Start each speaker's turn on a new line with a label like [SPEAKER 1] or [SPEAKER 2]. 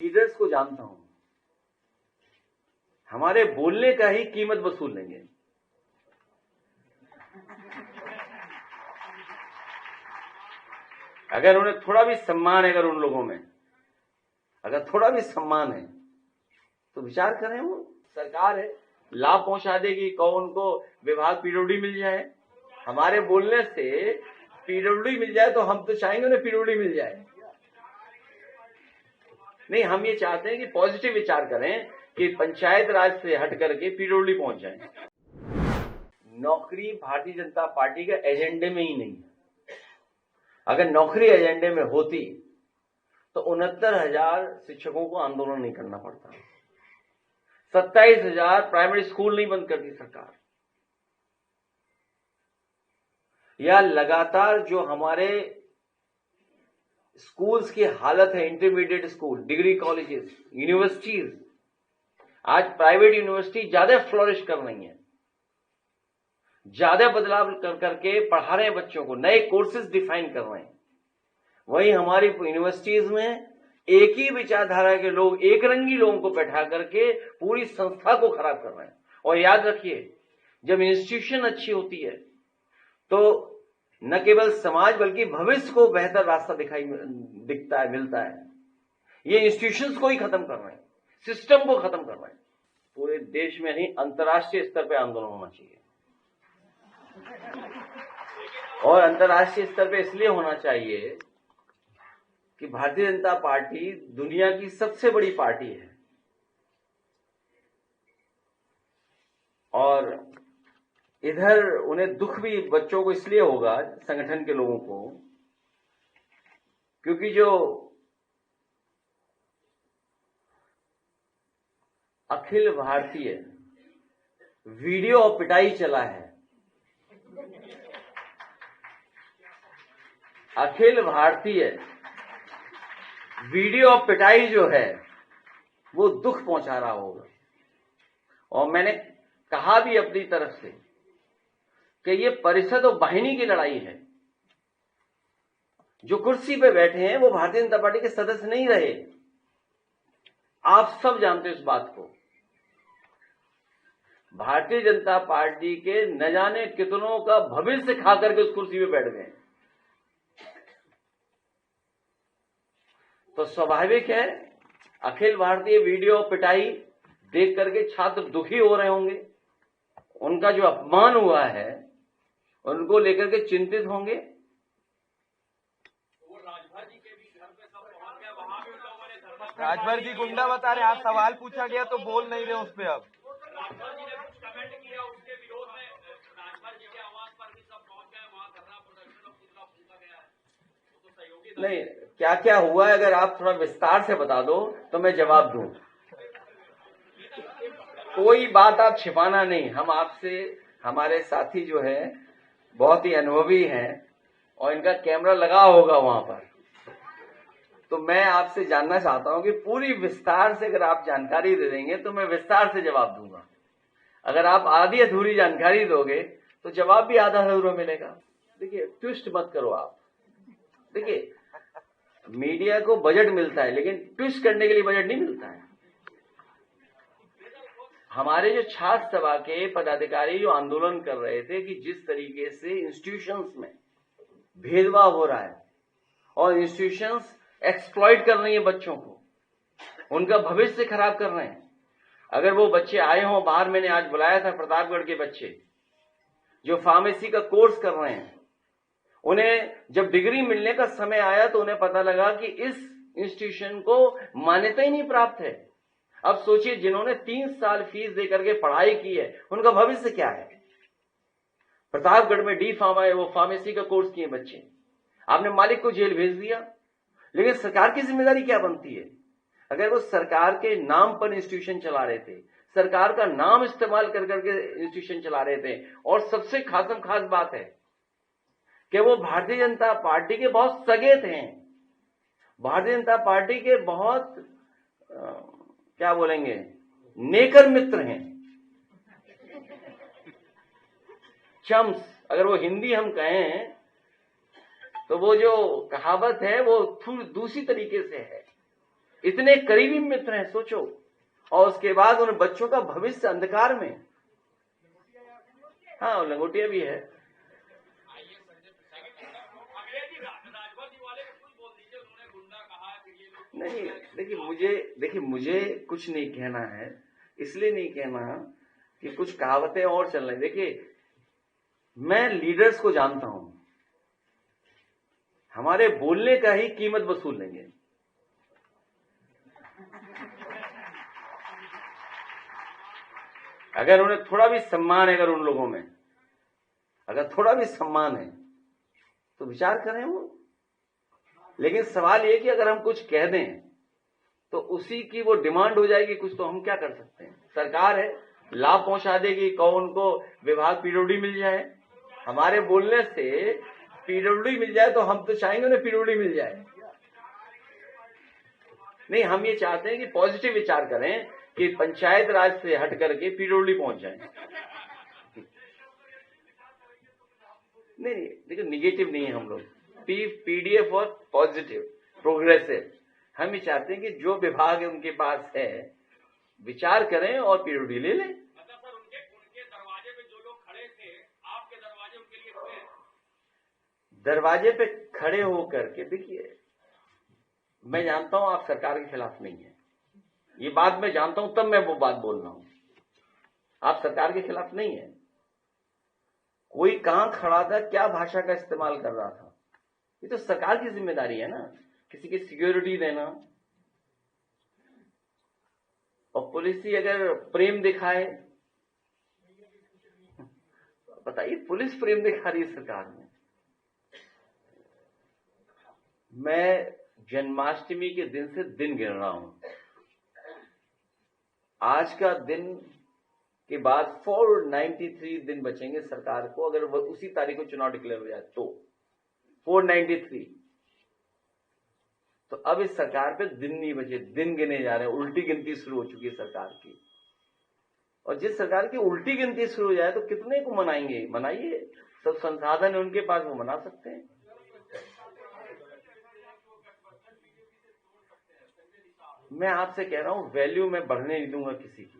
[SPEAKER 1] Leaders को जानता हूं, हमारे बोलने का ही कीमत वसूल लेंगे। अगर उन्हें थोड़ा भी सम्मान है, अगर उन लोगों में अगर थोड़ा भी सम्मान है तो विचार करें। वो सरकार है, लाभ पहुंचा देगी, कौन को विभाग पीडब्ल्यूडी मिल जाए। हमारे बोलने से पीडब्ल्यूडी मिल जाए तो हम तो चाहेंगे उन्हें पीडब्ल्यूडी मिल जाए। नहीं, हम ये चाहते हैं कि पॉजिटिव विचार करें कि पंचायत राज से हट करके पीडब्ल्यूडी पहुंच जाए। नौकरी भारतीय जनता पार्टी के एजेंडे में ही नहीं है। अगर नौकरी एजेंडे में होती तो 69,000 शिक्षकों को आंदोलन नहीं करना पड़ता, 27,000 प्राइमरी स्कूल नहीं बंद करती सरकार, या लगातार जो हमारे स्कूल्स की हालत है, intermediate school, degree colleges, universities, आज प्राइवेट यूनिवर्सिटी ज्यादा फ्लोरिश कर रही है, ज्यादा बदलाव कर करके पढ़ा रहे हैं बच्चों को, नए कोर्सेज डिफाइन कर रहे हैं। वहीं हमारी यूनिवर्सिटीज में एक ही विचारधारा के लोग, एक रंगी लोगों को बैठा करके पूरी संस्था को खराब कर रहे हैं। और याद रखिए, जब इंस्टीट्यूशन अच्छी होती है तो न केवल समाज बल्कि भविष्य को बेहतर रास्ता मिलता है। ये इंस्टीट्यूशंस को ही खत्म कर रहे हैं, सिस्टम को खत्म कर रहे हैं। पूरे देश में नहीं, अंतर्राष्ट्रीय स्तर पे आंदोलन होना चाहिए। और अंतर्राष्ट्रीय स्तर पे इसलिए होना चाहिए कि भारतीय जनता पार्टी दुनिया की सबसे बड़ी पार्टी है और इधर उन्हें दुख भी बच्चों को इसलिए होगा, संगठन के लोगों को, क्योंकि जो अखिल भारतीय वीडियो और पिटाई चला है, अखिल भारतीय वीडियो और पिटाई जो है वो दुख पहुंचा रहा होगा। और मैंने कहा भी अपनी तरफ से कि ये परिषद और वाहिनी की लड़ाई है। जो कुर्सी पे बैठे हैं वो भारतीय जनता पार्टी के सदस्य नहीं रहे, आप सब जानते हो इस बात को। भारतीय जनता पार्टी के न जाने कितनों का भविष्य खा करके उस कुर्सी पे बैठ गए। तो स्वाभाविक है अखिल भारतीय वीडियो पिटाई देख करके छात्र दुखी हो रहे होंगे, उनका जो अपमान हुआ है उनको लेकर के चिंतित होंगे।
[SPEAKER 2] राजभर जी गुंडा बता रहे, आप सवाल पूछा गया तो बोल नहीं रहे उस पर। अब
[SPEAKER 3] राजभर जी ने कुछ कमेंट किया, उसके विरोध में राजभर जी के आवास पर भी सब पहुंच गए, वहां धरना प्रदर्शन और पुतला फूंका गया है, तो सहयोगी
[SPEAKER 1] नहीं, क्या क्या हुआ है अगर आप थोड़ा विस्तार से बता दो तो मैं जवाब दूं। कोई बात आप छिपाना नहीं। हम आपसे, हमारे साथी जो है बहुत ही अनुभवी हैं और इनका कैमरा लगा होगा वहां पर, तो मैं आपसे जानना चाहता हूं कि पूरी विस्तार से अगर आप जानकारी दे देंगे तो मैं विस्तार से जवाब दूंगा। अगर आप आधी अधूरी जानकारी दोगे तो जवाब भी आधा अधूरा मिलेगा। देखिए, ट्विस्ट मत करो आप। देखिए, मीडिया को बजट मिलता है लेकिन ट्विस्ट करने के लिए बजट नहीं मिलता है। हमारे जो छात्र सभा के पदाधिकारी जो आंदोलन कर रहे थे कि जिस तरीके से इंस्टीट्यूशंस में भेदभाव हो रहा है और इंस्टीट्यूशंस एक्सप्लॉइट कर रही है बच्चों को, उनका भविष्य खराब कर रहे हैं। अगर वो बच्चे आए हों बाहर, मैंने आज बुलाया था प्रतापगढ़ के बच्चे जो फार्मेसी का कोर्स कर रहे हैं, उन्हें जब डिग्री मिलने का समय आया तो उन्हें पता लगा कि इस इंस्टीट्यूशन को मान्यता ही नहीं प्राप्त है। अब सोचिए, जिन्होंने 3 साल फीस देकर के पढ़ाई की है उनका भविष्य क्या है। प्रतापगढ़ में डी फार्मा है, वो फार्मेसी का कोर्स किए बच्चे, आपने मालिक को जेल भेज दिया। लेकिन सरकार की जिम्मेदारी क्या बनती है? अगर वो सरकार के नाम पर इंस्टीट्यूशन चला रहे थे, सरकार का नाम इस्तेमाल कर करके इंस्टीट्यूशन चला रहे थे, और सबसे खास बात है कि वो भारतीय जनता पार्टी के बहुत सगे थे, भारतीय जनता पार्टी के बहुत क्या बोलेंगे, नेकर मित्र हैं, चम्स। अगर वो हिंदी हम कहें तो वो जो कहावत है वो थोड़ी दूसरी तरीके से है इतने करीबी मित्र हैं, सोचो, और उसके बाद उन बच्चों का भविष्य अंधकार में। हाँ, लंगोटिया भी है।
[SPEAKER 3] अंग्रेजी राजभर जी वाले को कुछ बोल दीजिए, उन्होंने गुंडा कहा, फिर ये लोग
[SPEAKER 1] नहीं, देखिए मुझे कुछ नहीं कहना है, इसलिए नहीं कहना कि कुछ कहावतें और चल रही। देखिए, मैं लीडर्स को जानता हूं, हमारे बोलने का ही कीमत वसूल लेंगे। अगर उन्हें थोड़ा भी सम्मान है, अगर उन लोगों में अगर थोड़ा भी सम्मान है तो विचार करें वो। लेकिन सवाल ये कि अगर हम कुछ कह दें तो उसी की वो डिमांड हो जाएगी कुछ, तो हम क्या कर सकते हैं? सरकार है, लाभ पहुंचा देगी, कौन उनको विभाग पीडब्ल्यूडी मिल जाए। हमारे बोलने से पीडब्ल्यूडी मिल जाए तो हम तो चाहेंगे उन्हें पीडब्ल्यूडी मिल जाए। नहीं, हम ये चाहते हैं कि पॉजिटिव विचार करें कि पंचायत राज से हट करके पीडब्ल्यूडी पहुंच जाए। नहीं, देखिए निगेटिव नहीं है हम लोग, पीडीएफ और पॉजिटिव प्रोग्रेसिव। हम ये चाहते हैं कि जो विभाग उनके पास है विचार करें और पीडब्ल्यूडी ले लें।
[SPEAKER 3] मतलब सर, उनके दरवाजे पे जो लोग खड़े थे, आपके दरवाजे उनके लिए खुले हैं?
[SPEAKER 1] दरवाजे पे खड़े होकर के, देखिए मैं जानता हूं आप सरकार के खिलाफ नहीं है, ये बात मैं जानता हूं, तब मैं वो बात बोल रहा हूं। आप सरकार के खिलाफ नहीं है। कोई कहां खड़ा था, क्या भाषा का इस्तेमाल कर रहा था, ये तो सरकार की जिम्मेदारी है ना, किसी की सिक्योरिटी देना। और पुलिस ही अगर प्रेम दिखाए, बताइए, पुलिस प्रेम दिखा रही है सरकार में। मैं जन्माष्टमी के दिन से दिन गिन रहा हूं, आज का दिन के बाद 493 दिन बचेंगे सरकार को, अगर वो उसी तारीख को चुनाव डिक्लेयर हो जाए तो 493। तो अब इस सरकार पे दिन नहीं बचे, दिन गिने जा रहे हैं, उल्टी गिनती शुरू हो चुकी है सरकार की। और जिस सरकार की उल्टी गिनती शुरू हो जाए तो कितने को मनाएंगे? मनाइए, सब संसाधन है उनके पास, वो मना सकते हैं। मैं आपसे कह रहा हूं, वैल्यू मैं बढ़ने नहीं दूंगा किसी की।